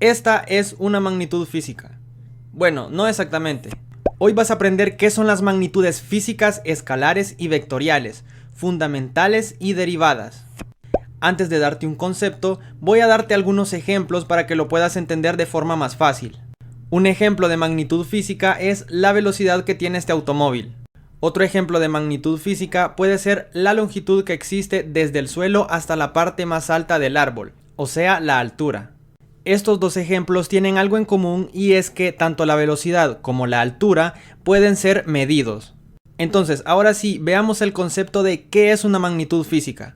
Esta es una magnitud física. Bueno, no exactamente. Hoy vas a aprender qué son las magnitudes físicas, escalares y vectoriales, fundamentales y derivadas. Antes de darte un concepto, voy a darte algunos ejemplos para que lo puedas entender de forma más fácil. Un ejemplo de magnitud física es la velocidad que tiene este automóvil. Otro ejemplo de magnitud física puede ser la longitud que existe desde el suelo hasta la parte más alta del árbol, o sea, la altura. Estos dos ejemplos tienen algo en común y es que tanto la velocidad como la altura pueden ser medidos. Entonces, ahora sí, veamos el concepto de qué es una magnitud física.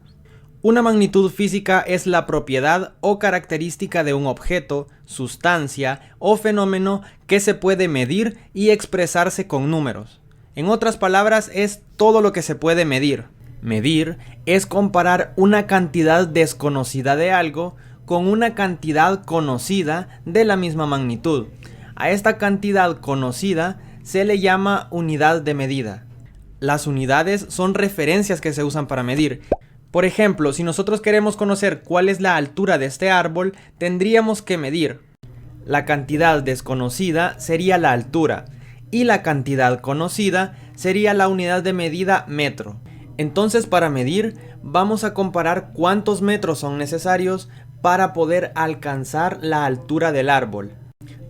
Una magnitud física es la propiedad o característica de un objeto, sustancia o fenómeno que se puede medir y expresarse con números. En otras palabras, es todo lo que se puede medir. Medir es comparar una cantidad desconocida de algo con una cantidad conocida de la misma magnitud. A esta cantidad conocida se le llama unidad de medida. Las unidades son referencias que se usan para medir. Por ejemplo, si nosotros queremos conocer cuál es la altura de este árbol, tendríamos que medir. La cantidad desconocida sería la altura y la cantidad conocida sería la unidad de medida metro. Entonces, para medir, vamos a comparar cuántos metros son necesarios para poder alcanzar la altura del árbol.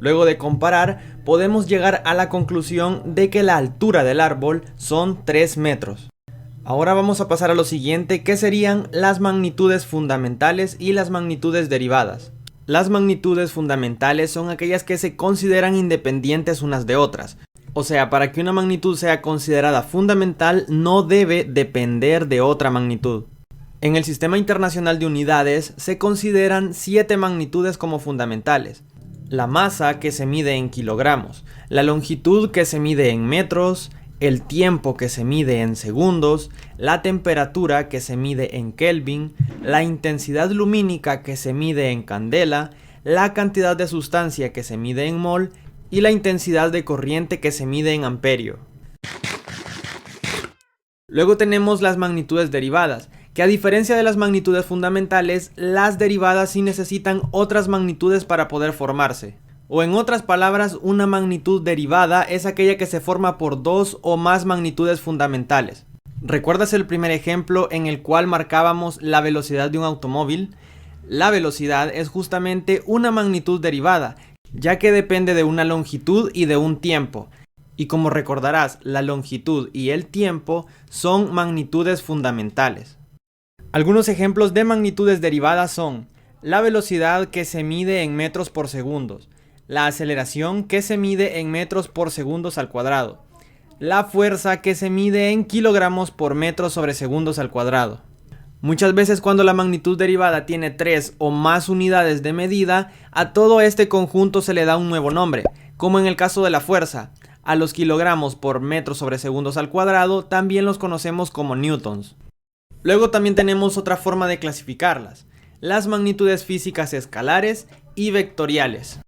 Luego de comparar, podemos llegar a la conclusión de que la altura del árbol son 3 metros. Ahora vamos a pasar a lo siguiente, que serían las magnitudes fundamentales y las magnitudes derivadas. Las magnitudes fundamentales son aquellas que se consideran independientes unas de otras. O sea, para que una magnitud sea considerada fundamental, no debe depender de otra magnitud. En el Sistema Internacional de Unidades se consideran 7 magnitudes como fundamentales. La masa, que se mide en kilogramos, la longitud, que se mide en metros, el tiempo, que se mide en segundos, la temperatura, que se mide en Kelvin, la intensidad lumínica, que se mide en candela, la cantidad de sustancia, que se mide en mol, y la intensidad de corriente, que se mide en amperio. Luego tenemos las magnitudes derivadas, que a diferencia de las magnitudes fundamentales, las derivadas sí necesitan otras magnitudes para poder formarse. O en otras palabras, una magnitud derivada es aquella que se forma por 2 o más magnitudes fundamentales. ¿Recuerdas el primer ejemplo en el cual marcábamos la velocidad de un automóvil? La velocidad es justamente una magnitud derivada, ya que depende de una longitud y de un tiempo. Y como recordarás, la longitud y el tiempo son magnitudes fundamentales. Algunos ejemplos de magnitudes derivadas son la velocidad, que se mide en metros por segundos, la aceleración, que se mide en metros por segundos al cuadrado, la fuerza, que se mide en kilogramos por metros sobre segundos al cuadrado. Muchas veces cuando la magnitud derivada tiene 3 o más unidades de medida, a todo este conjunto se le da un nuevo nombre, como en el caso de la fuerza. A los kilogramos por metros sobre segundos al cuadrado también los conocemos como newtons. Luego también tenemos otra forma de clasificarlas, las magnitudes físicas escalares y vectoriales.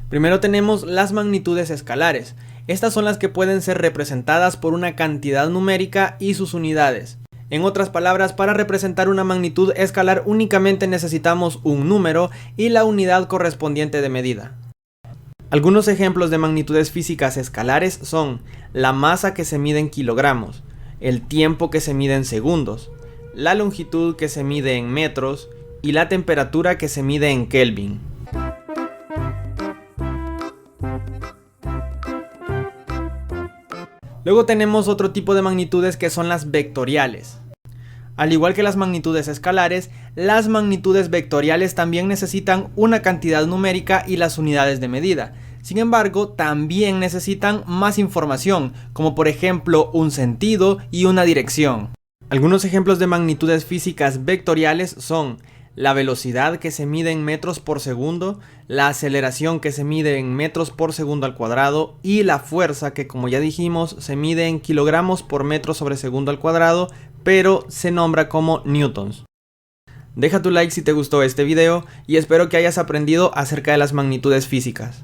Primero tenemos las magnitudes escalares. Estas son las que pueden ser representadas por una cantidad numérica y sus unidades. En otras palabras, para representar una magnitud escalar únicamente necesitamos un número y la unidad correspondiente de medida. Algunos ejemplos de magnitudes físicas escalares son la masa, que se mide en kilogramos, el tiempo, que se mide en segundos, la longitud, que se mide en metros, y la temperatura, que se mide en Kelvin. Luego tenemos otro tipo de magnitudes que son las vectoriales. Al igual que las magnitudes escalares, las magnitudes vectoriales también necesitan una cantidad numérica y las unidades de medida. Sin embargo, también necesitan más información, como por ejemplo un sentido y una dirección. Algunos ejemplos de magnitudes físicas vectoriales son la velocidad, que se mide en metros por segundo, la aceleración, que se mide en metros por segundo al cuadrado, y la fuerza, que como ya dijimos se mide en kilogramos por metro sobre segundo al cuadrado, pero se nombra como newtons. Deja tu like si te gustó este video y espero que hayas aprendido acerca de las magnitudes físicas.